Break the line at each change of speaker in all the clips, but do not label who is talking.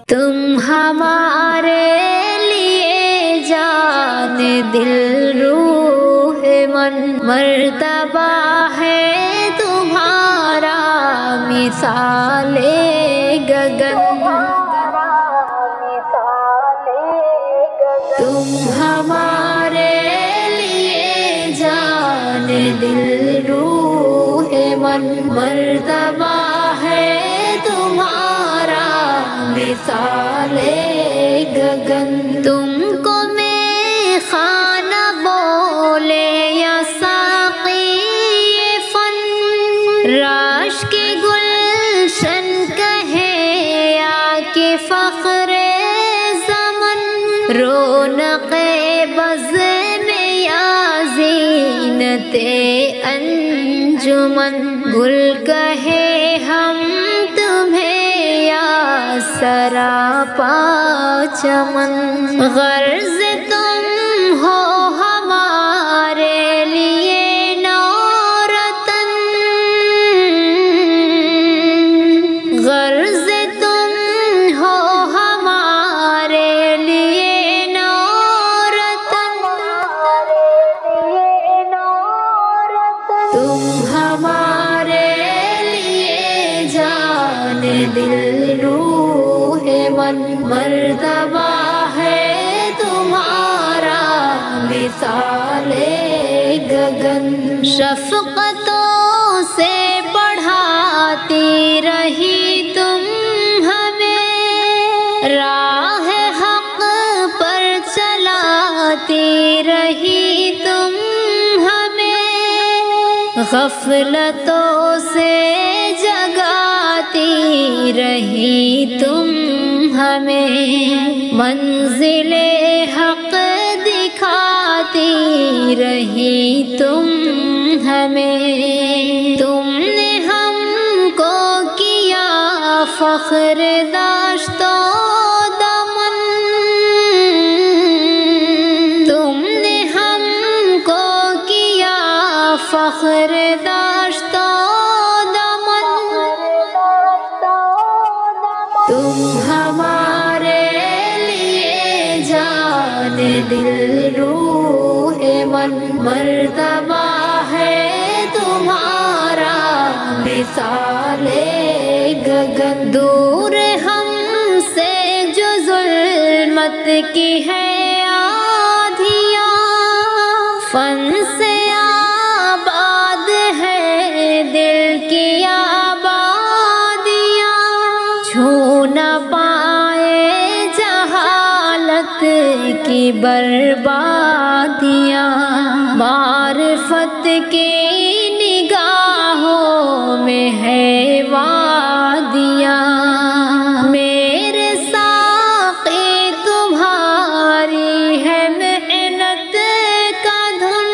تم ہمارے لیے جان دل روح من مرتبہ ہے تمہارا مثال گگن تم ہمارے لیے جان دل روح من مرتبہ ہے تمہارا مثال گگن تم کو میں خانہ بولے یا ساقی فن راش کے گلشن کہے یا کہ فخر زمن رونق بزم یا زینت انجمن گل کہے ہم تمہیں یا سراپا چمن غرض تم ہو ہمارے لیے نورتن غرض تم ہو ہمارے لیے نورتن تم ہمارے لیے جان دل روح من مرتبہ ہے تمہارا مثال گگن شفقتوں سے پڑھاتی رہی تم ہمیں راہ حق پر چلاتی رہی تم ہمیں غفلتوں سے جگاتی رہی تم ہمیں منزل حق دکھاتی رہی تم ہمیں تم نے ہم کو کیا فخر داشت و دمن تم نے ہم کو کیا فخر داشت و دمن تم ہمارے لیے جان دل روح من مرتبہ ہے تمہارا مثال گگن دور ہم سے جو ظلمت کی ہے آدھیاں فن سے آباد ہے دل کی آبادیاں چھو نہ پائے جہالت کی بربادیاں معرفت کی نگاہوں میں ہے وادیاں میرے ساقی تمہاری ہے محنت کا دھن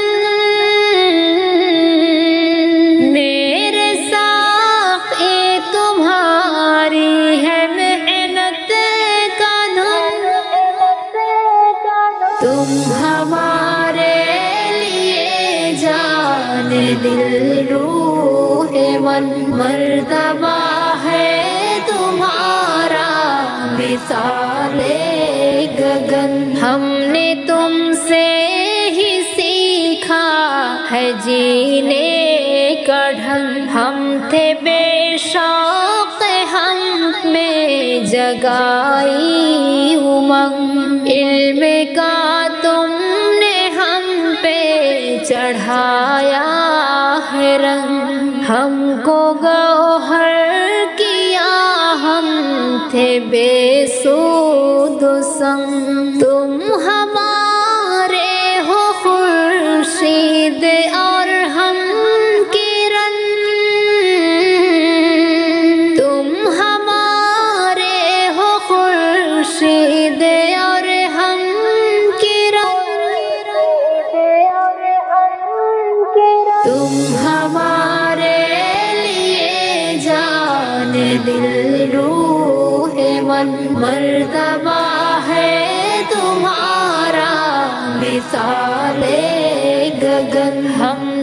میرے ساقی تمہاری ہے محنت کا دھن تم ہمارے لیے جان دل روح من مرتبہ ہے تمہارا مثال گگن ہم نے تم سے ہی سیکھا ہے جینے کا ڈھنگ ہم تھے بے شوق ہم میں جگائی امنگ علم کا تم نے ہم پہ چڑھایا ہے رنگ ہم کو گوہر کیا ہم تھے بے سود و سنگ تم ہمارے ہو خورشید اور ہم کرن تم ہمارے ہو خورشید اور ہم کرن تم ہمارے لیے جان دل روح من مرتبہ ہے تمہارا مثال گگن ہم